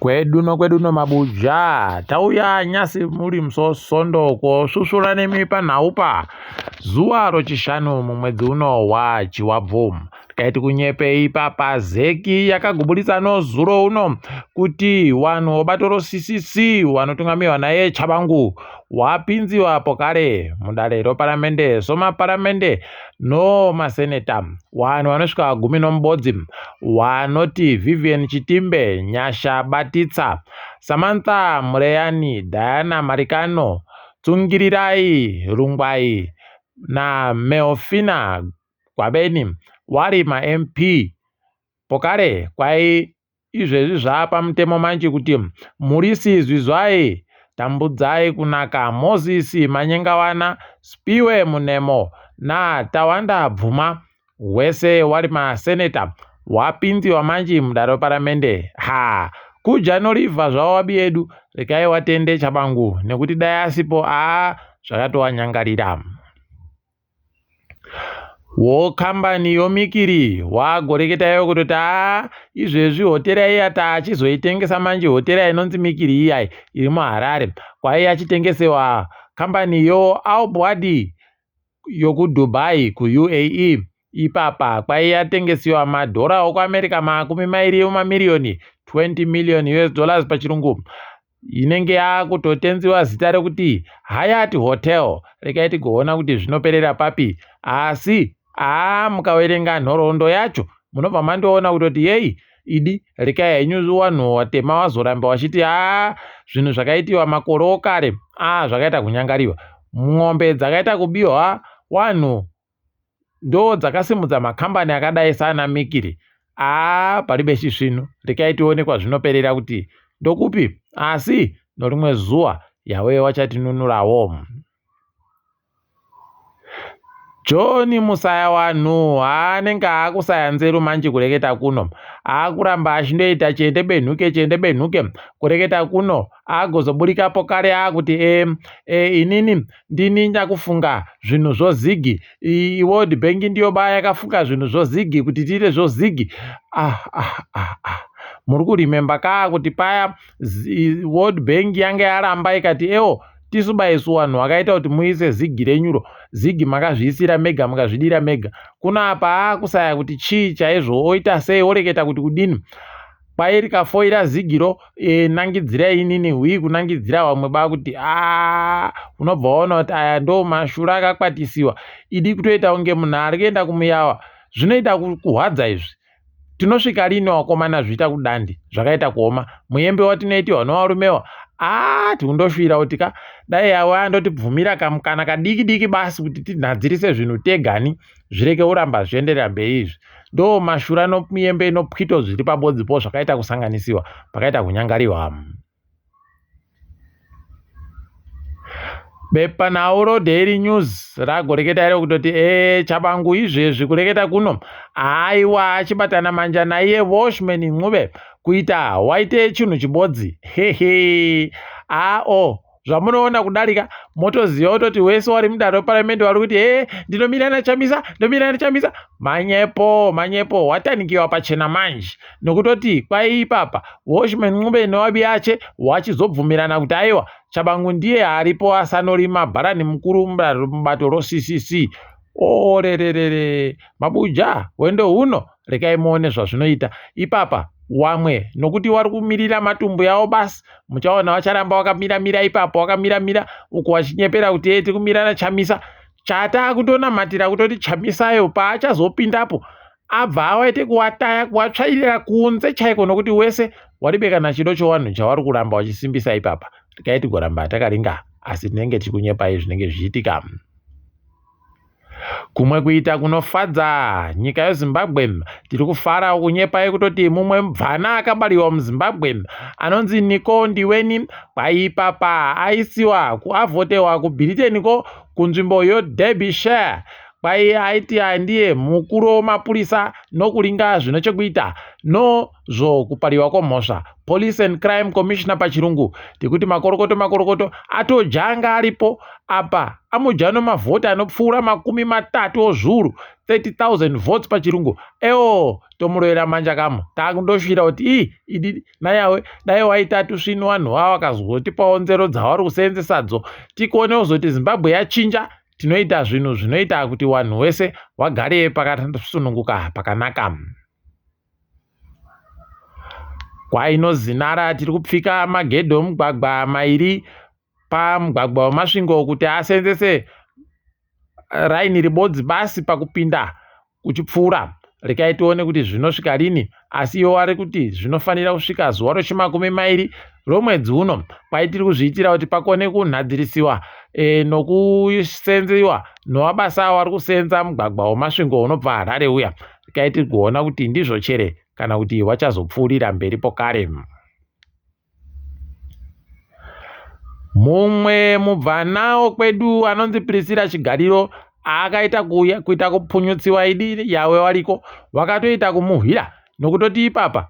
kweduno mabuja tauya nyasi muri musosondoko susura nemipa naupa zuva rochishanu mumwedzi uno wachiwabvu tikaiti kunyepe ipapa zeki yakagubudisa nozuro uno kuti wanhu obatoro CCC wanotungamiwa naye Chabangu wapinziwa pokare mudare reparamende somaparamende no maseneta wanhu vanosvika 19 wanoti Vivian Chitimbe, Nyasha Batitsa, Samantha Mureyani, Diana Marikano, Tsungirirai Rungwai na Meofina Kwabeni wari ma MP pokare kwai izvezvi zvapa mutemo manje kuti Murisi Zwizwai Tambudzai kunaka Moses Manyengawana Spiwe Munemo na Tawanda Bvuma wese wari maseneta wapinziwa manje mudare reparamende kujanorivha zvavo wabi yedu rekai watende Chabangu nekuti dai asipo zvakatowanyangarira. Kambani yomikiri wagoreketayo kutoti izvezvi hotera iya tachizoitengesa manje hotera inonzi Mikiri iyai iri muHarare kwai achitengesewa kambani Albwadi yokuDubai kuUAE ipapa kwai yatengesiwa madhora okuAmerica 20 mamiliyoni $20 million pachirungu inenge yakutotenziwa zita rekuti Hyatt Hotel rekai tigoona kuti zvinoperera papi asi mukaverenga nhoroondo yacho munobva mandoona kutoti yei idi rekai henyu wanhu watema wazoramba wachiti zvinhu zvakaitiwa makore okare zvakaita kunyangariwa mombe dzakaita kubiwa wanhu ndo dzakasimudza makambani akadai sana Mikiri paribe chisvino rekai tione kwazvinoperera kuti ndokupi asi norimwe zuva yawe wachatinunurawo. John Musaya wanhu anenge akusaya nzeru manje kureketa kuno akuramba achindoita chende benhuke kureketa kuno agozoburikapo kare akuti inini ndini ndakufunga zvinhu zvozigi World Bank ndiyo baya yakafunga zvinhu zvozigi kuti tiite zvozigi muri kurimemba kuti paya World Bank yange yaramba ikati tisuba isu wanhu wakaita kuti muise zigi renyuro zigi makazviisira mega mukazvidira mega kuna apa kusaya kuti chii chaizvo oita sei oreketa kuti kudini kwai rikafoira zigiro nangidzirai inini hui kunangidzira vamwe bakuti unobva waona kuti aya ndo mashura akakwatisiwa idi kutoita kunge munhu ari kuenda kumuyawa zvinoita kuhwadza izvi. Tinosvika lini wakomana zviita kudandi zvakaita kuoma muyembe watinoitiwa novarumewa tikundosvira kuti dai yawe andotibvumira kamukana kadiki basi kuti tinhadzirise zvinhu tegani zvireke uramba zvienderera mberi izvi ndo mashura nomuyembe nopwito zviri pabodzipo zvakaita kusanganisiwa pakaita kunyangariwa. Bepa nauro Daily News ragoreketa iro kutoti Chabangu izvezvi kureketa kuno aiwa achibatana manja naiye Washman Ncube kuita waite chinhu chibodzi zvamunoona kudarika motoziva kutoti wese wari mudare reparamende wari kuti ndomirana Chamisa manyepo watanikiwa pachena manje nokutoti kwai ipapa Washman Ncube newabi ache wachizobvumirana kuti aiwa Chabangu ndiye haripo asanorima bharani mukuru mubato roCCC rerere mabuja wendo uno rekai muone zvazvinoita ipapa wamwe nokuti wari kumirira matumbu yavo basi muchaona wacharamba wakamiramira ipapa wakamiramira uko wachinyepera kuti tiri kumirana Chamisa chata kutonamatira kutoti Chamisayo paachazopindapo abva awaite kuwataya kuwatsvairira kunze chaiko nokuti wese waribeka nachido chowanhu chawari kuramba wachisimbisa ipapa rekai tigoramba takaringa asi tinenge tichikunyepai zvinenge zvichiitika. Kumwe kuita kunofadza nyika yeZimbabwe tiri kufara kunyepai kutoti mumwe mubvana akabariwa muZimbabwe anonzi Niko Ndiweni kwaipapa aisiwa kuavhotewa kuBritainko kunzvimbo yoDerbyshire kwai aiti ndiye mukuru wemapurisa nokulinga zvine chekuita nozvokupariwa kwomhosva, Police and Crime Commissioner pachirungu, tikuti makorokoto atojanga aripo apa amujano mavhoti anopfuura 30 ozvuru 30,000 votes pachirungu. Tomuroera manja kamo takundosvira kuti nayawe dai waita tusvino vanhu vava vakazotipawo nzero dzavari kuseenzesadzo tikuone kuzoti Zimbabwe yachinja, tinoita zvinhu zvinoita kuti vanhu vese vagare pakasununguka pakanaka. Kwainozinara tiri kupfika magedhi omugwagwa mairi pamugwagwa wemasvingo kuti aseenzese raini ribodzi basi pakupinda kuchipfuura. Rekai tione kuti zvinosvika rini, asi iwo ari kuti zvinofanira kusvika zuva re20 romwedzi uno, kwai tiri kuzviitira kuti pakone kunhadzirisiwa nokuseenziwa novabasa avo vari kuseenza mugwagwa wemasvingo unobva Harare uya. Rekai tiri kuona kuti ndizvo chere kana kuti wachazopfuurira mberi pokare. Mumwe mubvana wekwedu anonzi Priscilla Chigariro akaita kuita kupfunyutsiwa idi yawe wariko, wakatoita kumuhwira nokutoti ipapa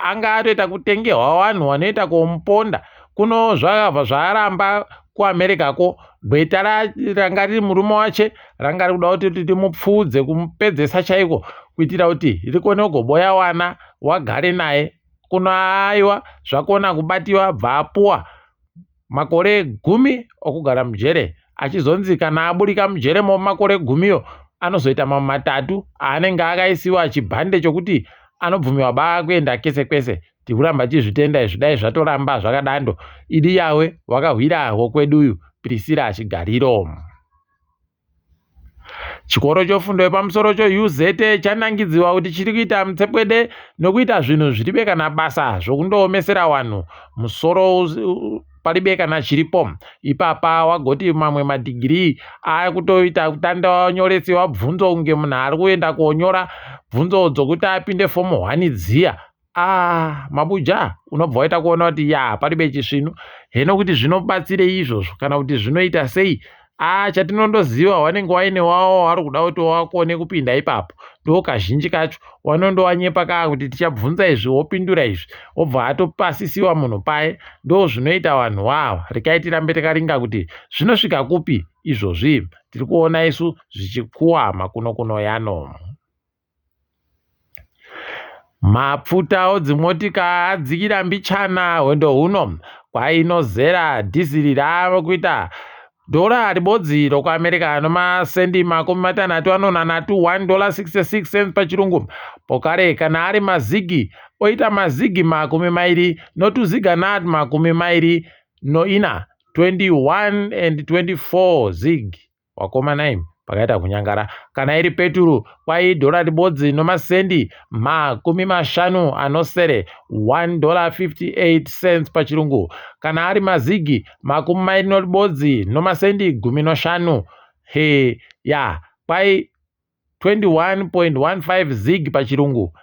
anga atoita kutengerwa vanhu vanoita kumuponda kuno zvakabva zvaramba kuAmericako. Bweta ranga riri murume wache ranga riri kuda kuti timupfudze kumupedzesa chaiko kuitira kuti rikone kugoboya wana wagare naye kuno. Aiwa zvakona kubatiwa bva apuwa makore 10 okugara mujere, achizonzi kana aburika mujere makore 10 anozoita 3 aanenge akaisiwa chibhande chokuti anobvumiwa baa kuenda kese kwese. Tikuramba chizvitenda izvi dai zvatoramba zvakadando. Idi yawe wakahwira wokweduyu Priscilla Chigariro. Chikoro chofundo yepamusoro choUZ chanangidziwa kuti chiri kuita mutsepwede nokuita zvinhu zviribe kana basa zvokundoomesera vanhu musoro paribe kana chiripo. Ipapa wagoti mamwe madhigirii akutoita kutandanyoresiwa bvunzo kunge munhu ari kuenda kuonyora bvunzo dzokuti apinde fomu 1 dziya. Mabuja unobva waita kuona kuti paribe chisvinu. Heno kuti zvinobatsirei izvozvo kana kuti zvinoita sei? Chatinondoziva wanenge waine wavo vari kuda kuti wakone kupinda ipapo, ndo kazhinji kacho wanondowanyepa kaa kuti tichabvunza izvi wopindura izvi, obva atopasisiwa munhu paye. Ndo zvinoita vanhu wavo. Rekai tirambe takaringa kuti zvinosvika kupi izvozvi. Tiri kuona isu zvichikuwama kuno yano. Mapfuta odzimotika adzikira mbichana hwendo huno kwainozera dhiziri ravo kuita $1 ribodzi rokuAmerica nomasendi 63 $1.66 pachirungu. Pokare kana ari mazigi oita mazigi 20 notuziganati 24 21 and 24 zig wakoma 9 pakaita kunyangara. Kana iri peturu kwai $1 ribodzi nomasendi 50 anosere $1.58 pachirungu. Kana ari mazigi 20 ribodzi nomasendi 15 kwai 21.15 zig pachirungu.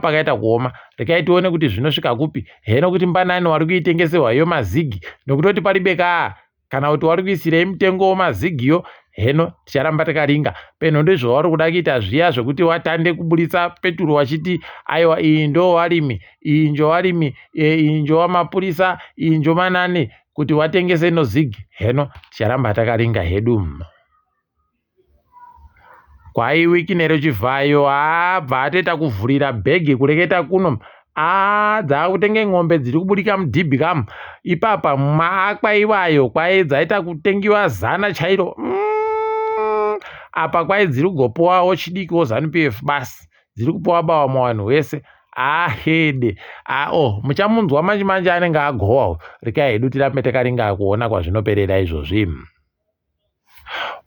Pakaita kuoma. Rekai tione kuti zvinosvika kupi. Heno kuti mbanani wari kuitengesewa iyo mazigi nokutoti paribeka kana kuti wari kuisirei mutengo wemazigiyo. Heno ticharamba takaringa peno ndizvo vari kuda kuita zviya zvokuti watande kuburitsa peturu wachiti aiwa iyi ndo warimi, iyi njo warimi, iyi njo wamapurisa, iyi njo manani kuti watengese nozigi. Heno ticharamba takaringa hedu. Kwai wiki nero chivhayo abva atoita kuvhurira bhegi kureketa kuno dzaakutenge ng'ombe dziri kuburika mudhibhi kamu. Ipapa makwaiwayo kwai dzaita kutengiwa 100 chairo. Apa kwai dziri kugopowawo chidiki ZANU-PF basi, dziri kupowa bawa muvanhu wese. Hede muchamunzwa manje anenge agowawo. Rekai hedu tirambe takaringa kuona kwazvinoperera izvozvi.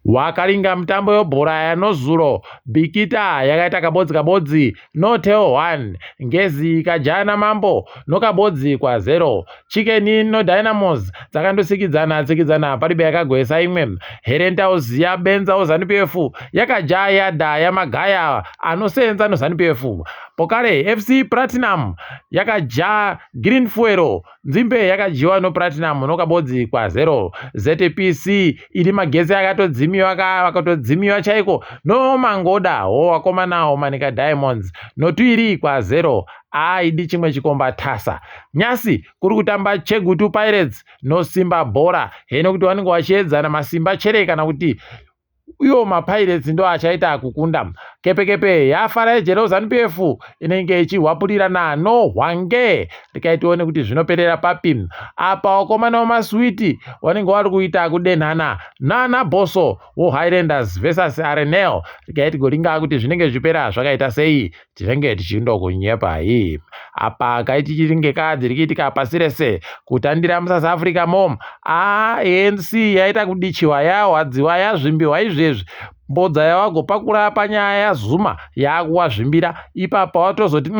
Wakaringa mutambo webhora yanozuro Bikita yakaita kabodzi Notel 1 Ngezi Kajana Mambo nokabodzi kwa 0. Chicken no Dynamos dzakandosikidzana paribe yakagwesa imwe. Herentauzi yabenza ZANU-PF yakajaya dha yamagaya anosenza noZANU-PF. pokare FC Platinum yakaja Green Fuel, Nzimbe yakajiwa noPlatinum nokabodzi kwa 0. ZPC iri magezi akatodzimiwa chaiko nomangoda wakomanawo Manika Diamonds notwiri kwa 0. Aidi chimwe chikomba tasa. Nyasi kuri kutamba Chegutu Pirates no Simba Bora. Heno kuti wanenge vachiedzana masimba chere kana kuti uyo maPirates ndo achaita kukunda. Kepekepe yafara Zanu-PF inenge ichihwapurira no Hwange. Tikaitione kuti zvinoperera papi. Apa wakomana wamaswiti wanenge vari kuita kudenhana nana Boso Highlanders versus Arenal. Tikaiti goringa kuti zvinenge zvipera zvakaita sei, tinenge tichindokunyepa hii. Apa kaiti chiringe kadzi rikiitika pasi rese kutandira muSouth Africa mom. ANC yaita kudichiwa yawadziwa yazvimbiwa izvezvi. Mbodza yawagopakura panyaya Zuma yakuwazvimbira. Ipapo watozoti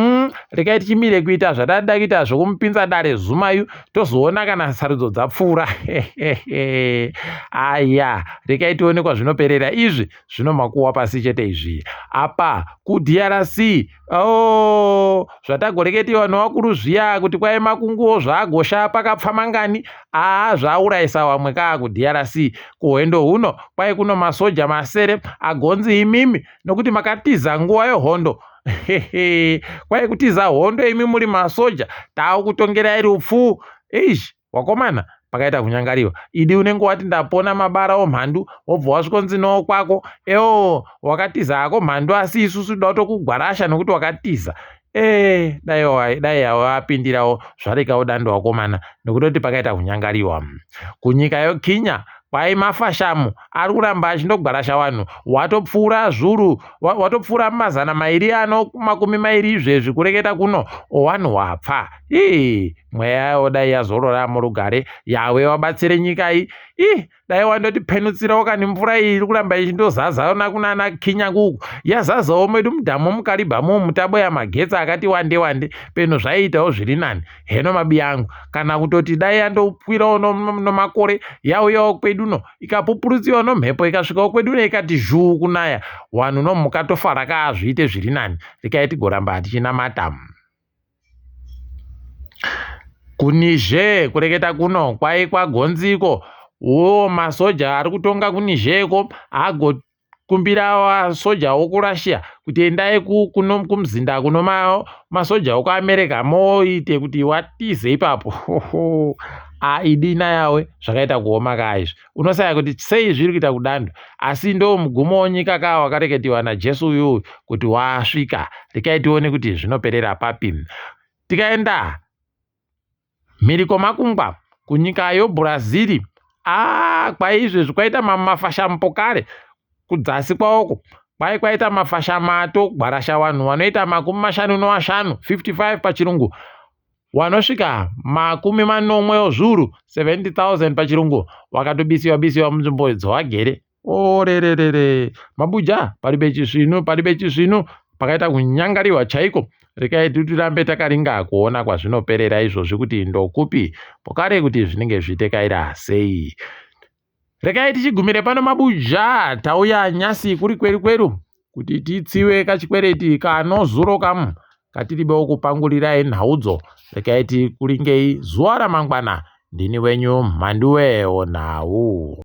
rekai tichimire kuita zvatada kuita zvokumupinza dare Zuma yu tozoona kana sarudzo dzapfuura. Aya rekai tionekwa zvinoperera izvi zvinomakuwa pasi chete izvi. Apa kuDRC zvatagoreketiwa nowakuru zviya kuti kwai makunguwo zvagosha pakapfa mangani. Zvaurayisa vamwe kuDRC kuhwendo huno kwai kuno masoja masere agonzi imimi nokuti makatiza nguva yehondo. Kwai kutiza hondo imi muri masoja taakutongera iri upfu. Wakomana pakaita kunyangariwa. Idi unenge wati ndapona mabara omhandu wobva wasvikonzi nowo kwako wakatiza ako mhandu asi isusu da kutokugwarasha nokuti wakatiza. Dai wapindirawo zvarekawo dando wakomana nokutoti pakaita kunyangariwa. Kunyika yoKenya kwai mafashamu ari kuramba achindogwarasha vanhu. Watopfuura zviuru, watopfuura mazana mairi makumi mairi izvezvi kureketa kuno vanhu vapfa. Mweya yawo dai yazorora murugare. Yawe wabatsire nyika iyi. Dai wandoti penutsirawo kani mvura iyi iri kuramba ichindozaza kunana Kenya kuku. Yazazawo medu mudhamu mukaribhamu mutabo yamagetsi akati wande wande peno zvaiitawo zviri nani. Heno mabi angu kana kutoti dai yandokwirawo nomakore yauyawo kweduno ikapupurutsiwa nomhepo ikasvikawo kweduno ikati zhuu kunaya, vanhu nomukatofara kaazviite zviri nani. Rekai tigoramba tichinamata. KuNiger kureketa kuno kwai kwagonziko masoja ari kutonga kuNigerko agokumbira vasoja wokuRussia kuti endai kumzinda kuno masoja wokuAmerica moite kuti watize ipapo. Idina yawe zvakaita kuoma kaizvi. Unosaya kuti sei zviri kuita kudando asi ndo mugumo wonyika wakareketiwa naJesu uyu kuti wasvika. Rekai tione kuti zvinoperera papi. Tikaenda mhiriko makungwa kunyika yoBrazil. Kwai izvezvi kwaita mafashamu kare kudzasi kwawoko kwai kwaita mafashamu atogwarasha vanhu vanoita 55 55 pachirungu, vanosvika 40 zviuru 70,000 pachirungu vakatobisiwa munzvimbo dzavagere. Orererere mabuja paribe chisvinu pakaita kunyangariwa chaiko. Rekai tirambe takaringa kuona kwazvinoperera izvozvi kuti ndokupi pokare kuti zvinenge zvitekaira sei. Rekai tichigumire pano mabuja tauya nyasi kuri kweru kuti titsiwe kachikwereti kanozuro kamu katiribewo kupangurirai nhaudzo. Rekai tikuringei zuva ramangwana. Ndini wenyu Mhanduwe Onhau.